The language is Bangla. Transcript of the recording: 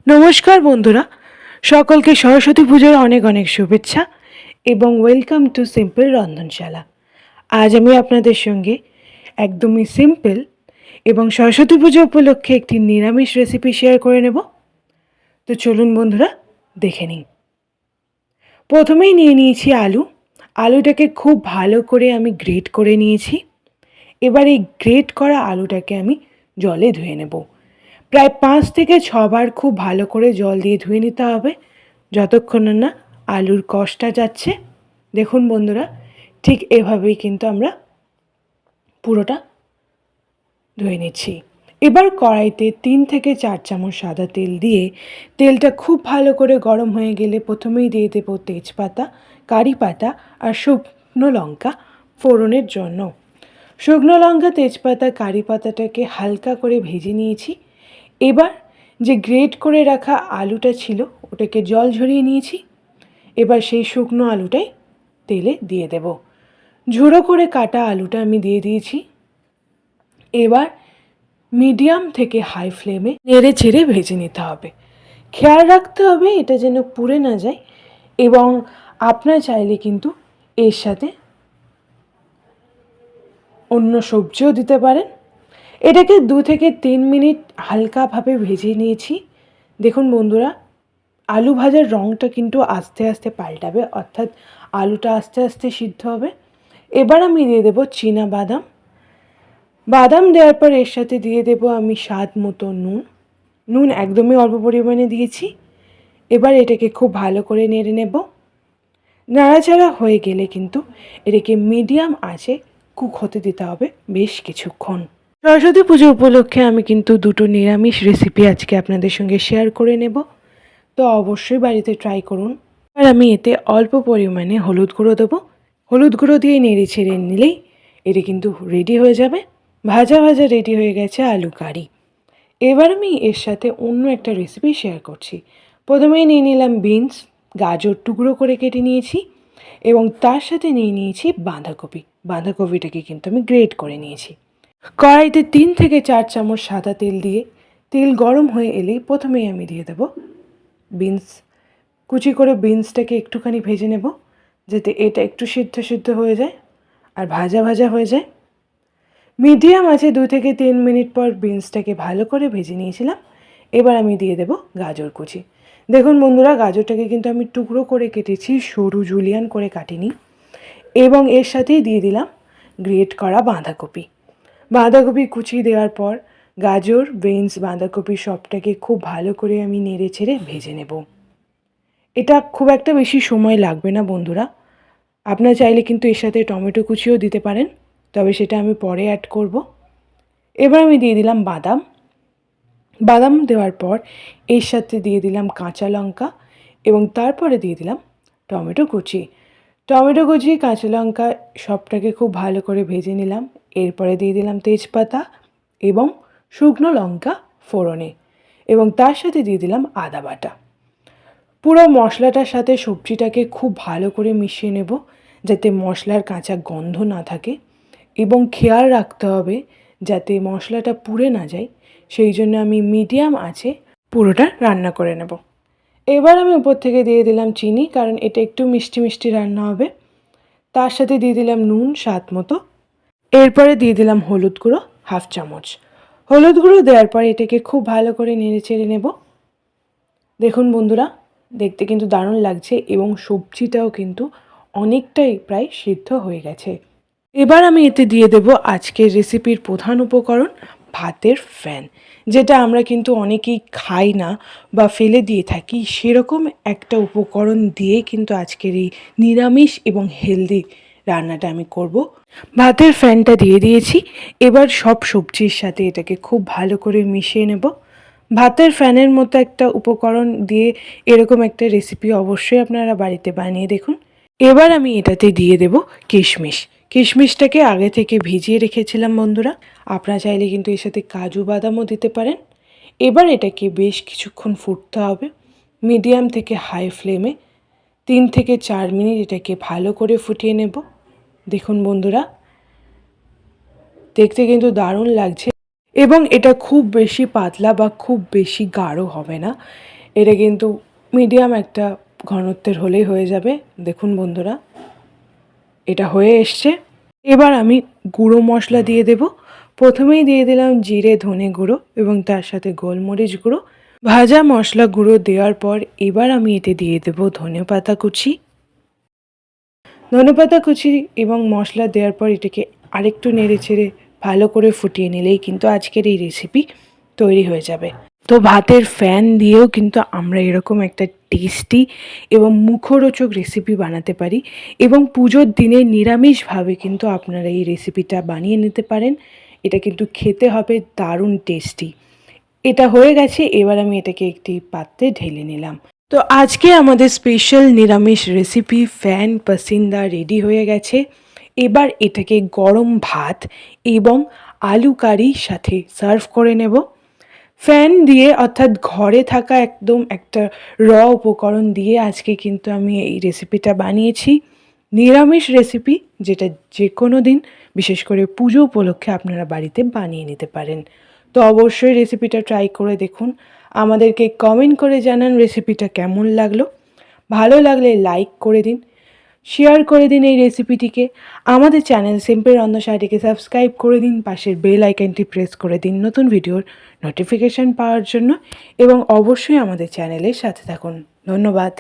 নমস্কার বন্ধুরা, সকলকে সরস্বতী পুজোর অনেক অনেক শুভেচ্ছা এবং ওয়েলকাম টু সিম্পল রন্ধনশালা। আজ আমি আপনাদের সঙ্গে একদমই সিম্পল এবং সরস্বতী পুজো উপলক্ষে একটি নিরামিষ রেসিপি শেয়ার করে নেব। তো চলুন বন্ধুরা, দেখে নিই। প্রথমেই নিয়ে নিয়েছি আলুটাকে খুব ভালো করে আমি গ্রেট করে নিয়েছি। এবার এই গ্রেট করা আলুটাকে আমি জলে ধুয়ে নেব। প্রায় 5 থেকে 6 বার খুব ভালো করে জল দিয়ে ধুয়ে নিতে হবে, যতক্ষণ না আলুর কষটা যাচ্ছে। দেখুন বন্ধুরা, ঠিক এভাবেই কিন্তু আমরা পুরোটা ধুয়ে নিচ্ছি। এবার কড়াইতে 3 থেকে 4 চামচ সাদা তেল দিয়ে তেলটা খুব ভালো করে গরম হয়ে গেলে প্রথমেই দিয়ে দেব তেজপাতা, কারি পাতা আর শুকনো লঙ্কা ফোড়নের জন্য। শুকনো লঙ্কা, তেজপাতা, কারি পাতাটাকে হালকা করে ভেজে নিয়েছি। এবার যে গ্রেট করে রাখা আলুটা ছিল ওটাকে জল ঝরিয়ে নিয়েছি। এবার সেই শুকনো আলুটাই তেলে দিয়ে দেব। ঝুড়ো করে কাটা আলুটা আমি দিয়ে দিয়েছি। এবার মিডিয়াম থেকে হাই ফ্লেমে নেড়ে ছেড়ে ভেজে নিতে হবে। খেয়াল রাখতে হবে এটা যেন পুড়ে না যায়, এবং আপনারা চাইলে কিন্তু এর সাথে অন্য সবজিও দিতে পারেন। এটাকে 2 থেকে 3 মিনিট হালকাভাবে ভেজে নিয়েছি। দেখুন বন্ধুরা, আলু ভাজার রঙটা কিন্তু আস্তে আস্তে পাল্টাবে, অর্থাৎ আলুটা আস্তে আস্তে সিদ্ধ হবে। এবার আমি দিয়ে দেবো বাদাম। বাদাম দেওয়ার পর এর সাথে দিয়ে দেবো আমি স্বাদ মতো নুন একদমই অল্প পরিমাণে দিয়েছি। এবার এটাকে খুব ভালো করে নেড়ে নেব। নাড়াচাড়া হয়ে গেলে কিন্তু এটাকে মিডিয়াম আঁচে কুক হতে দিতে হবে বেশ কিছুক্ষণ। সরস্বতী পুজো উপলক্ষে আমি কিন্তু 2টো নিরামিষ রেসিপি আজকে আপনাদের সঙ্গে শেয়ার করে নেব, তো অবশ্যই বাড়িতে ট্রাই করুন। আর আমি এতে অল্প পরিমাণে হলুদ গুঁড়ো দেবো। হলুদ গুঁড়ো দিয়ে নেড়ে ছেড়ে নিলেই এটা কিন্তু রেডি হয়ে যাবে। ভাজা ভাজা রেডি হয়ে গেছে আলু কারি। এবার আমি এর সাথে অন্য একটা রেসিপি শেয়ার করছি। প্রথমেই নিয়ে নিলাম বিনস, গাজর টুকরো করে কেটে নিয়েছি, এবং তার সাথে নিয়ে নিয়েছি বাঁধাকপিটাকে কিন্তু আমি গ্রেট করে নিয়েছি। কড়াইতে 3 থেকে 4 চামচ সাদা তেল দিয়ে তেল গরম হয়ে এলেই প্রথমেই আমি দিয়ে দেব বিনস। কুচি করে বিনসটাকে একটুখানি ভেজে নেব, যাতে এটা একটু সিদ্ধ হয়ে যায় আর ভাজা ভাজা হয়ে যায়। মিডিয়াম আছে 2 থেকে 3 মিনিট পর বিনসটাকে ভালো করে ভেজে নিয়েছিলাম। এবার আমি দিয়ে দেব গাজর কুচি। দেখুন বন্ধুরা, গাজরটাকে কিন্তু আমি টুকরো করে কেটেছি, সরু জুলিয়ান করে কাটিনি। এবং এর সাথেই দিয়ে দিলাম গ্রেট করা বাঁধাকপি কুচি দেওয়ার পর গাজর, বিনস, বাঁধাকপি সবটাকে খুব ভালো করে আমি নেড়ে ছেড়ে ভেজে নেব। এটা খুব একটা বেশি সময় লাগবে না বন্ধুরা। আপনারা চাইলে কিন্তু এর সাথে টমেটো কুচিও দিতে পারেন, তবে সেটা আমি পরে অ্যাড করব। এবার আমি দিয়ে দিলাম বাদাম দেওয়ার পর এর সাথে দিয়ে দিলাম কাঁচা লঙ্কা, এবং তারপরে দিয়ে দিলাম টমেটো কুচি, কাঁচা লঙ্কা সবটাকে খুব ভালো করে ভেজে নিলাম। এরপরে দিয়ে দিলাম তেজপাতা এবং শুকনো লঙ্কা ফোড়নে, এবং তার সাথে দিয়ে দিলাম আদা বাটা। পুরো মশলাটার সাথে সবজিটাকে খুব ভালো করে মিশিয়ে নেব, যাতে মশলার কাঁচা গন্ধ না থাকে, এবং খেয়াল রাখতে হবে যাতে মশলাটা পুড়ে না যায়। সেই জন্য আমি মিডিয়াম আঁচে পুরোটা রান্না করে নেব। এবার আমি উপর থেকে দিয়ে দিলাম চিনি, কারণ এটা একটু মিষ্টি মিষ্টি রান্না হবে। তার সাথে দিয়ে দিলাম নুন স্বাদ মতো। এরপরে দিয়ে দিলাম হলুদ গুঁড়ো 1/2 চামচ। হলুদ গুঁড়ো দেওয়ার পর এটাকে খুব ভালো করে নেড়ে চেড়ে নেব। দেখুন বন্ধুরা, দেখতে কিন্তু দারুণ লাগছে, এবং সবজিটাও কিন্তু অনেকটাই প্রায় সিদ্ধ হয়ে গেছে। এবার আমি এতে দিয়ে দেব আজকের রেসিপির প্রধান উপকরণ, ভাতের ফ্যান, যেটা আমরা কিন্তু অনেকেই খাই না বা ফেলে দিয়ে থাকি। সেরকম একটা উপকরণ দিয়ে কিন্তু আজকের এই নিরামিষ এবং হেলদি রান্নাটা আমি করব। ভাতের ফ্যানটা দিয়ে দিয়েছি। এবার সব সবজির সাথে এটাকে খুব ভালো করে মিশিয়ে নেব। ভাতের ফ্যানের মতো একটা উপকরণ দিয়ে এরকম একটা রেসিপি অবশ্যই আপনারা বাড়িতে বানিয়ে দেখুন। এবার আমি এটাতে দিয়ে দেব কিশমিশটাকে আগে থেকে ভিজিয়ে রেখেছিলাম বন্ধুরা। আপনারা চাইলে কিন্তু এর সাথে কাজু বাদামও দিতে পারেন। এবার এটাকে বেশ কিছুক্ষণ ফুটতে হবে মিডিয়াম থেকে হাই ফ্লেমে। 3 থেকে 4 মিনিট এটাকে ভালো করে ফুটিয়ে নেব। দেখুন বন্ধুরা, দেখতে কিন্তু দারুণ লাগছে। এবং এটা খুব বেশি পাতলা বা খুব বেশি গাঢ় হবে না, এটা কিন্তু মিডিয়াম একটা ঘনত্বের হলেই হয়ে যাবে। দেখুন বন্ধুরা, এটা হয়ে এসছে। এবার আমি গুঁড়ো মশলা দিয়ে দেব। প্রথমেই দিয়ে দিলাম জিরে ধনে গুঁড়ো এবং তার সাথে গোলমরিচ গুঁড়ো। ভাজা মশলা গুঁড়ো দেওয়ার পর এবার আমি এতে দিয়ে দেব ধনেপাতা কুচি। ধনেপাতা কুচি এবং মশলা দেওয়ার পর এটাকে আরেকটু নেড়ে চেড়ে ভালো করে ফুটিয়ে নিলেই কিন্তু আজকের এই রেসিপি তৈরি হয়ে যাবে। তো ভাতের ফ্যান দিয়েও কিন্তু আমরা এরকম একটা টেস্টি এবং মুখরোচক রেসিপি বানাতে পারি এবং পুজোর দিনে নিরামিষভাবে কিন্তু আপনারা এই রেসিপিটা বানিয়ে নিতে পারেন। এটা কিন্তু খেতে হবে দারুণ টেস্টি। এটা হয়ে গেছে, এবার আমি এটাকে একটি পাত্রে ঢেলে নিলাম। তো আজকে আমাদের স্পেশাল নিরামিষ রেসিপি ফ্যান পাসিন্দা রেডি হয়ে গেছে। এবার এটাকে গরম ভাত এবং আলু কারির সাথে সার্ভ করে নেব। ফ্যান দিয়ে অর্থাৎ ঘরে থাকা একদম একটা উপকরণ দিয়ে আজকে কিন্তু আমি এই রেসিপিটা বানিয়েছি। নিরামিষ রেসিপি, যেটা যে কোনো দিন বিশেষ করে পুজো উপলক্ষে আপনারা বাড়িতে বানিয়ে নিতে পারেন। তো অবশ্যই রেসিপিটা ট্রাই করে দেখুন, আমাদেরকে কমেন্ট করে জানান রেসিপিটা কেমন লাগলো। ভালো লাগলে লাইক করে দিন, শেয়ার করে দিন এই রেসিপিটিকে। আমাদের চ্যানেল সিম্পল রন্ধনশালাটিকে সাবস্ক্রাইব করে দিন, পাশের বেল আইকনটি প্রেস করে দিন নতুন ভিডিওর নোটিফিকেশান পাওয়ার জন্য এবং অবশ্যই আমাদের চ্যানেলের সাথে থাকুন। ধন্যবাদ।